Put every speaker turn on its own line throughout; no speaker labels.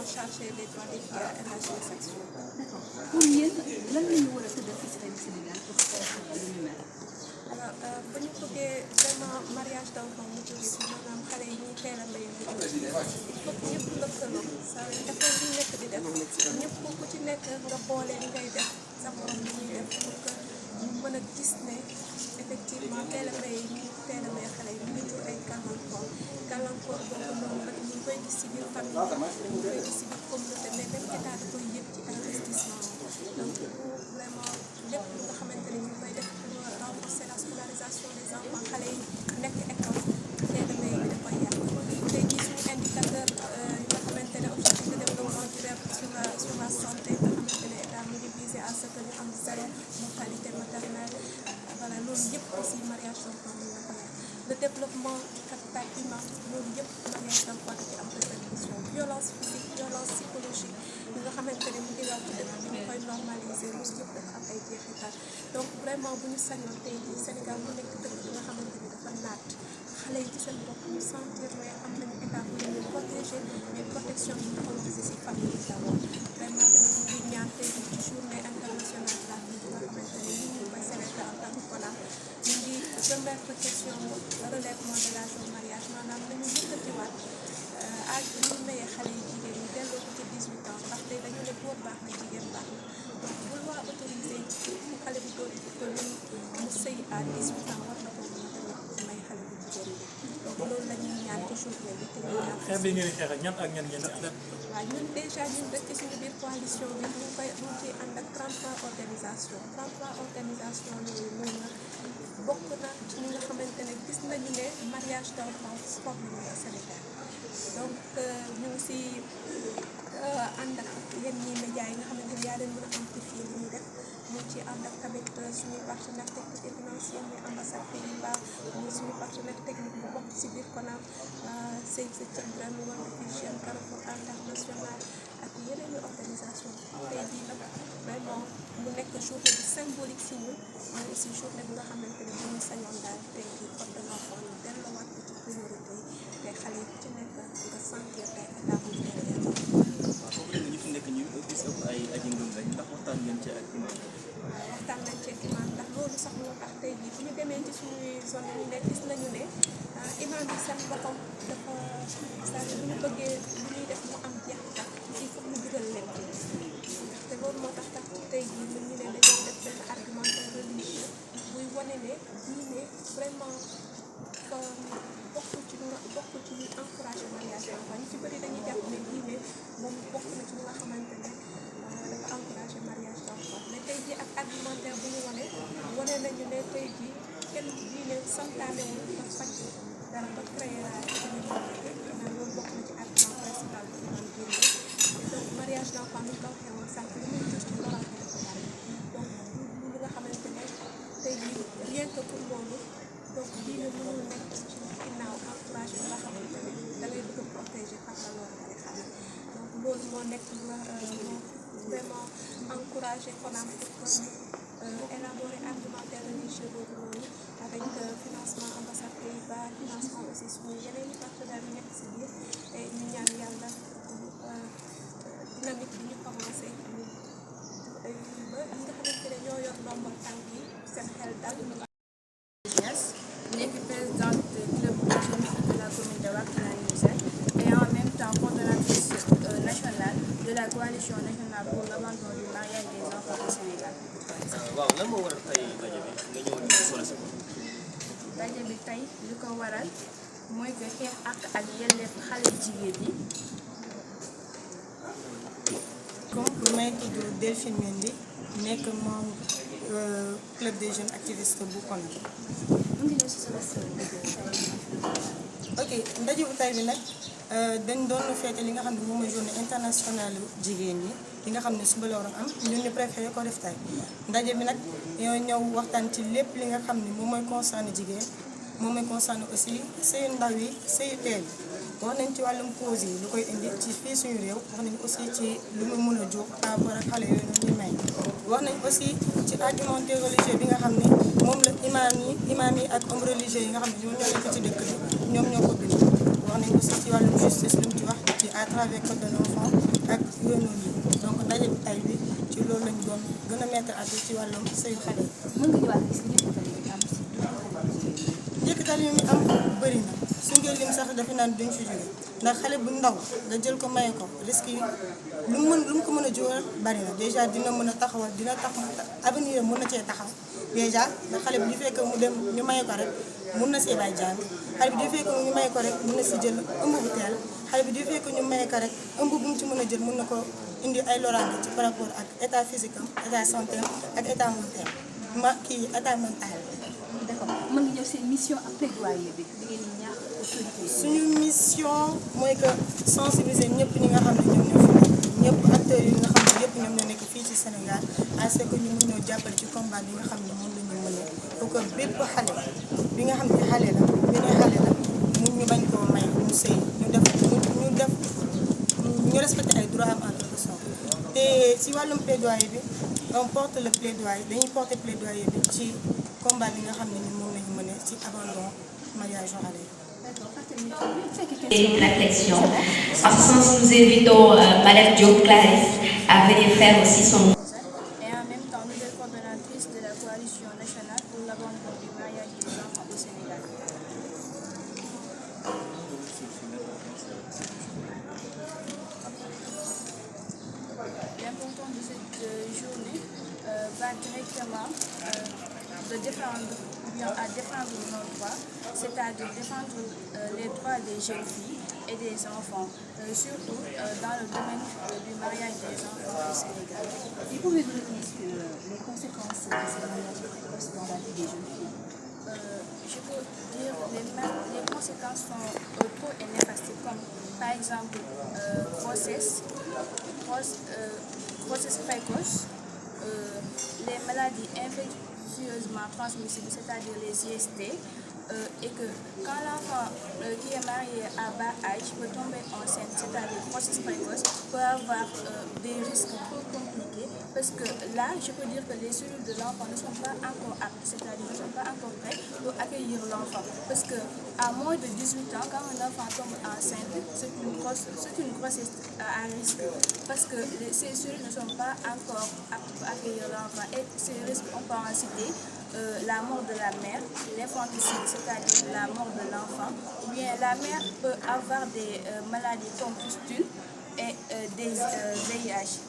chargé des droits des filles et la jeunesse sexuelle.
D'accord. Pour yéen lan la ñu war a tëddee fii ci Sénégal pour xeex lu ñu mel.
Alors bu ñu bëggee vraiment mariage d'enfant mu jógee ci maanaam xale yi ñuy teel a may mu jógee il faut que ñëpp lëkkaloo saa yu effort yi nekk di def ñëpp ku ci nekk nga boole li ngay def sa morom li ñuy def pour que ñu mën a gis ne effectivement teel a may ñu teel a may xale yi ñu ngi jur ay gàllankoor boobu noonu nag ñu ngi koy gis ci biir famille ñu ngi koy gis ci biir communauté mais même état da koy yëg ci investissement donc vraiment lépp lu nga xamante ne ñu ngi koy def pour renforcer la scolarisation des enfants xale yi nekk école teel a may bi da koy yàq tey jii suñu indicateur yi nga xamante ne objectif de développement durable sur la santé nga xamante ne état mu ngi visé à ce que ñu am zéro mortalité maternelle voilà loolu yëpp aussi mariage d'enfant bi nga ko yàq le développement du capital humain loolu yëpp mariage d'enfant da ci am répercussion violence physique violence psychologique li nga xamante ne mu ngi law ci dëkk bi ñu koy normaliser loolu yëpp dafa am ay jeexital donc vraiment bu ñu sañoon tey jii Sénégal mu nekk dëkk bi nga xamante ni dafa naat xale yi ci seen bopp ñu sentir ne am nañu état bu ñu leen protéger mais protection bi ñu commencé si famille yi d'abord vraiment tamit ñu ngi ñaan tey jii ci journée internationale de la fille bi nga xamante ne ñu ngi koy célébrer en tant que CONAF ñu ngi remettre question relèvement de l'âge au mariage maanaam nañu yëkkatiwaat âge bi ñu mayee xale yi jigéen ñi delloo ko ci 18 ans ndaxte dañu ne góor baax na jigéen baax na donc bu loi autorisé bu xale bu góor ko ñu mu sëy à 18 ans war na ko mën a may xale bu jigéen bi donc loolu la ñuy ñaan ci journée bi te ñu ñaan
xeex bi ngeen di xeex ak ñan ak ñan ngeen di àndal.
waaw ñun déjà ñun rek ci suñu biir coalition bi ñu ciy ànd ak 33 organisations yooyu noonu nag bokk na ci ñi nga xamante ne gis nañu ne mariage d'enfant problème la Sénégal donc ñu ngi si ànd ak yéen ñi médias yi nga xamante ne yaa leen mën a amplifier li ñu def ñu ci ànd ak tamit suñuy partenaire technique et financier muy ambassade Pays-Bas muy suñu partenaire technique bu bokk si biir CONAF Save the Children World Vision Carrefour International ak yeneen i organisation tey jii nag vraiment mu nekk journée bu symbolique si ñun mais aussi journée bi nga xamante ne bu ñu sañoon daal tey jii code de l'enfant ñu delloowaat ko ci priorité yi te xale yi ku ci nekk nga sentir tey état bu ñu
waaw foofu la ñu fi nekk ñu gis ëpp ay aji ngëm lañ ndax waxtaan ngeen ci ak imam.
waxtaan nañ ci imam ndax loolu sax moo tax tey jii bu ñu demee ci suñuy zone yi nekk gis nañu ne imam bi seen boppam dafa saa bu ñu bëggee lu ñuy def mu am jeexital il faut mu dugal leen ci ndaxte loolu moo tax tey jii ñun ñu ne dañoo def benn argumentaire religieux buy wane ne diine vraiment bokkul ci ñuy encouragé mariage d'enfant ñu ci bëri dañuy jàpp ne diine moom bokk na ci li nga xamante ne dafa encouragé mariage d'enfant mais tey jii ak argumentaire bu ñu wane nañu ne tey jii kenn diine santaanewul nga faj dara ba créé la communauté xanaa loolu bokk na ci argument principal bi ñu génne et donc mariage d'enfant ni ko waxee woon sànq li muy jur ci loraange dafa bari donc li nga xamante ne tey jii rien que pour loolu donc diine mënul nekk ci ginnaaw encouragé nga xamante ne da ngay bëgg a protéger xam nga loolu ngay xale donc loolu moo nekk vraiment encouragé CONAF pour que élaborer argumentaire religieux boobu noonu avec financement ambassade Pays-Bas financement aussi suñu yeneen i partenaires yu nekk si biir et ñu ñaan yàlla dynamique bi ñu commencé ñu ba ñi nga xamante ne ñoo yor ndombal tànk yi seen xel dal.
nekk présidente club de jeunes filles de la commune de Wakhinane Nimzatt et en même temps coordonnatrice nationale de la coalition nationale pour l'abandon du mariage des enfants au Sénégal.
waaw lan moo waral tey daje bi nga ñëw ci solo si ko.
daje bi tey li ko waral mooy que xeex ak yelleef xale jigéen yi.
comme may tudd Delphine Mendy nekk membre club des jeunes activistes bu CONAF. ok ndaje bu tey bi nag dañ doon feete li nga xam ne moom mooy journée internationale jigéen ñi li nga xam ne suba la waroon am ñun ñu préféré ko def tey ndaje bi nag ñoo ñëw waxtaan ci lépp li nga xam ne moom mooy concerné jigéen moom mooy concerné aussi sëyu ndaw yi sëyu teel wax nañ ci wàllum cause yi lu koy indi ci fii suñu réew wax nañ aussi ci lu mu mën a jóg par rapport ak xale yooyu noonu ñu may wax nañ aussi ci argumentaire religieux bi nga xam ne moom la imaam yi ak hommes religieux yi nga xam ne ñoo nekk ci dëkk bi ñoom ñoo ko bind wax nañ aussi ci wàllum justice lu mu ci wax ci à travers code de l'enfant ak yoonu yi donc ndaje bi tay bi ci loolu lañ doon gën a mettre à ci wàllum sëyu xale yi.
mën nga ñëwaat gis
yëkkatal yi am bëri na suñ koy lim sax dafa naan duñ fi jóge ndax xale bu ndaw nga jël ko maye ko risque yi lu mu ko mën a jural bari na déjà dina mën a taxawal dina tax avenir mën na cee taxaw déjà ndax xale bi di fekk mu dem ñu maye ko rek mun na see bàyyi jàng xale bi di fekk ñu maye ko rek mun na si jël ëmb bu teel xale bi di fekk ñu maye ko rek ëmb bu mu ci mën a jël mun na ko indi ay loraange ci par rapport ak état physique am état santé am ak état mental état mental.
d'accord mën nga ñëw seen mission ak plaidoyer bi di ngeen di ñaax autorité
suñu mission mooy que sensibiliser ñëpp ñi nga xam ne ñoom ñoo fi nekk ñëpp acteurs yi nga xam ne yëpp ñoom ñoo nekk fii ci Sénégal à ce que ñu mun ñoo jàppale ci combat bi nga xam ne moom la ñu mënee pour que bépp xale bi nga xam ne xale la beneen xale la mun ñu bañ koo may mu sëy ñu respecté ay droits am en quelque sorte te ci wàllum plaidoyer bi on porte le plaidoyer dañuy porter plaidoyer bi ci combat bi nga xam ne ñun moom la ñu mënee ci abandon mariage xale yi.
Et réflexion. En ce sens, nous invitons Madame Diop Clarisse à venir faire aussi son.
Et en même temps, nouvelle coordonnatrice de la coalition nationale pour l'abandon du mariage des enfants au Sénégal. L'important de cette journée va directement de défendre à défendre nos droits, c'est-à-dire défendre les droits des jeunes filles et des enfants, surtout dans le domaine du mariage des enfants au Sénégal.
Et pouvez-vous nous dire les conséquences de ces mariages précoces dans la vie des jeunes filles?
Je peux dire les conséquences sont trop et néfastes, comme par exemple grossesse précoce, les maladies infectieusement transmissibles, c'est-à-dire les IST, et que quand l'enfant qui est marié à bas âge peut tomber enceinte, c'est-à-dire grossesse précoce, peut avoir des risques trop compliqués, parce que là, je peux dire que les cellules de l'enfant ne sont pas encore aptes, c'est-à-dire ne sont pas encore prêtes pour accueillir l'enfant, parce que à moins de 18 ans, quand un enfant tombe enceinte, c'est une grossesse à risque, parce que ces cellules ne sont pas encore aptes pour accueillir l'enfant, et ces risques, on peut en citer la mort de la mère, l'infanticide, c'est-à-dire la mort de l'enfant, ou bien la mère peut avoir des maladies comme pustule et des VIH,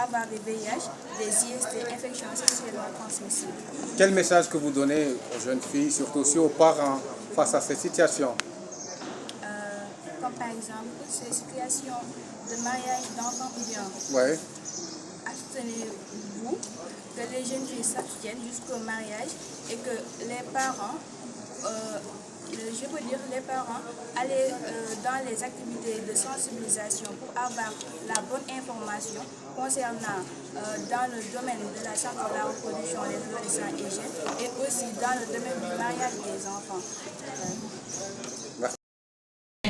avoir des VIH, des IST, infections sexuellement transmissibles.
Quel message que vous donnez aux jeunes filles, surtout aussi aux parents, face à cette situation?
Comme par exemple, ces situations de mariage d'enfants ou bien
Ouais.
abstenez-vous, que les jeunes filles s'abstiennent jusqu'au mariage et que les parents, je peux dire les parents, aller dans les activités de sensibilisation pour avoir la bonne information concernant dans le domaine de la santé de la reproduction des adolescents et jeunes et aussi dans le domaine du mariage des enfants.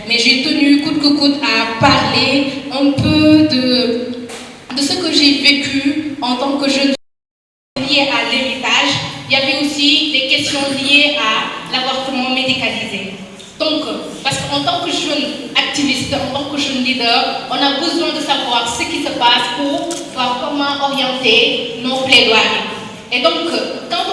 Mais j'ai tenu coûte que coûte à parler un peu de ce que j'ai vécu en tant que jeune lié à l'héritage. Il y avait aussi des questions liées à l'avortement médicalisé. Donc, parce qu'en tant que jeune activiste, en tant que jeune leader, on a besoin de savoir ce qui se passe pour voir comment orienter nos plaidoiries. Et donc, quand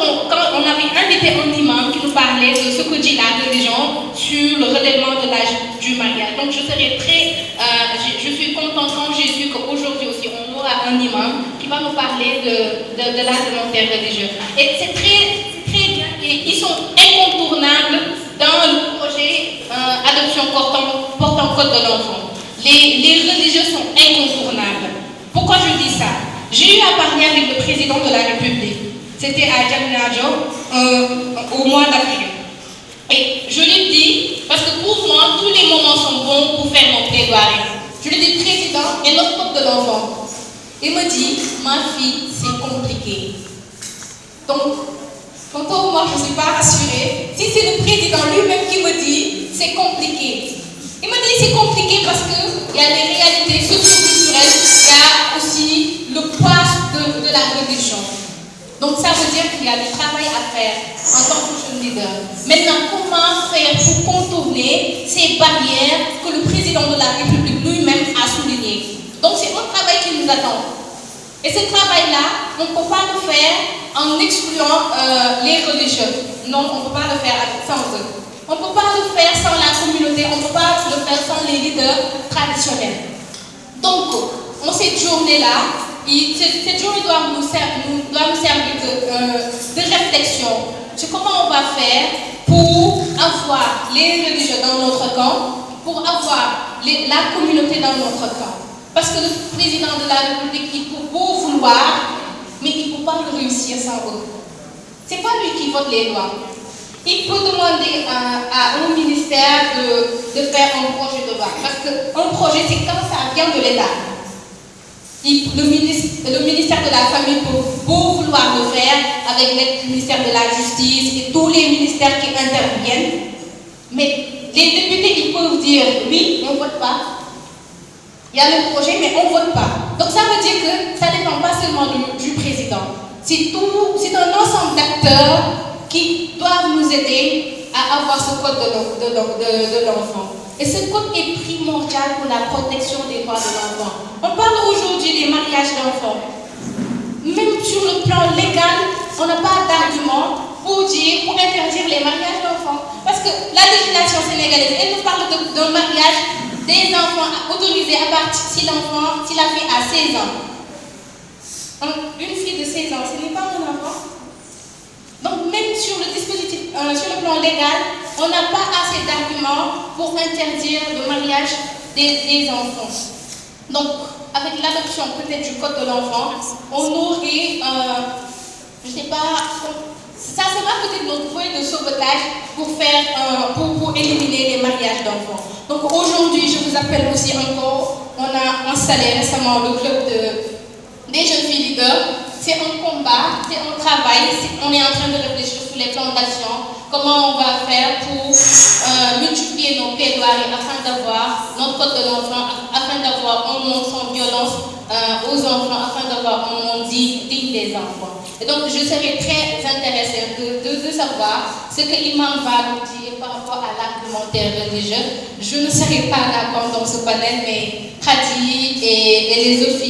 on avait invité un imam qui nous parlait de ce que dit la religion sur le relèvement de l'âge du mariage. Donc, je suis contente quand j'ai su qu'aujourd'hui aussi, on aura un imam qui va nous parler de l'âge de l'enterre religieux. Et c'est très bien, et ils sont incontournables dans le projet adoption portant code de l'enfant. Les religieux sont incontournables. Pourquoi je dis ça? J'ai eu à parler avec le président de la République. C'était à Diamniadio au mois d'avril. Et je lui dis, parce que pour moi, tous les moments sont bons pour faire mon plaidoyer. Je lui dis, président, et notre code de l'enfant. Il me dit, ma fille, c'est compliqué. Donc, tantôt, moi, je ne suis pas rassurée. Si c'est le président lui-même qui me dit, c'est compliqué. Il me dit, c'est compliqué parce qu'il y a des réalités socio-culturelles, il y a aussi le poids de la religion. Donc, ça veut dire qu'il y a du travail à faire en tant que jeune leader. Maintenant, comment faire pour contourner ces barrières que le président de la République lui-même a soulignées? Donc c'est un travail qui nous attend. Et ce travail-là, on ne peut pas le faire en excluant les religieux. Non, on ne peut pas le faire sans eux. On ne peut pas le faire sans la communauté, on ne peut pas le faire sans les leaders traditionnels. Donc, en cette journée-là, cette journée doit nous servir de réflexion sur comment on va faire pour avoir les religieux dans notre camp, pour avoir la communauté dans notre camp. Parce que le président de la République, il peut beau vouloir, mais il ne peut pas le réussir sans eux. Ce n'est pas lui qui vote les lois. Il peut demander à un ministère de faire un projet de loi. Parce qu'un projet, c'est quand ça vient de l'État. Le ministère de la Famille peut beau vouloir le faire avec le ministère de la Justice et tous les ministères qui interviennent. Mais les députés, ils peuvent dire oui, on ne vote pas. Il y a le projet, mais on ne vote pas. Donc ça veut dire que ça ne dépend pas seulement du président. C'est un ensemble d'acteurs qui doivent nous aider à avoir ce code de l'enfant. Et ce code est primordial pour la protection des droits de l'enfant. On parle aujourd'hui des mariages d'enfants. Même sur le plan légal, on n'a pas d'argument pour interdire les mariages d'enfants. Parce que la législation sénégalaise, elle nous parle d'un mariage des enfants autorisés à partir si la fille a 16 ans. Une fille de 16 ans, ce n'est pas un enfant. Donc même sur le dispositif, sur le plan légal, on n'a pas assez d'arguments pour interdire le mariage des enfants. Donc avec l'adoption peut-être du code de l'enfant, on aurait, je ne sais pas, ça sera peut-être notre voie de sauvetage pour éliminer les mariages d'enfants. Donc aujourd'hui, je vous appelle aussi encore, on a installé récemment le club des jeunes filles leaders. C'est un combat, c'est un travail, on est en train de réfléchir sur les plans d'action, comment on va faire pour multiplier nos plaidoiries afin d'avoir notre code de l'enfant, afin d'avoir un monde sans violence aux enfants, afin d'avoir un monde digne des enfants. Et donc je serais très intéressée de savoir ce que l'imam va nous dire par rapport à l'argumentaire religieux. Je ne serai pas là pendant ce panel, mais Khadi et les autres filles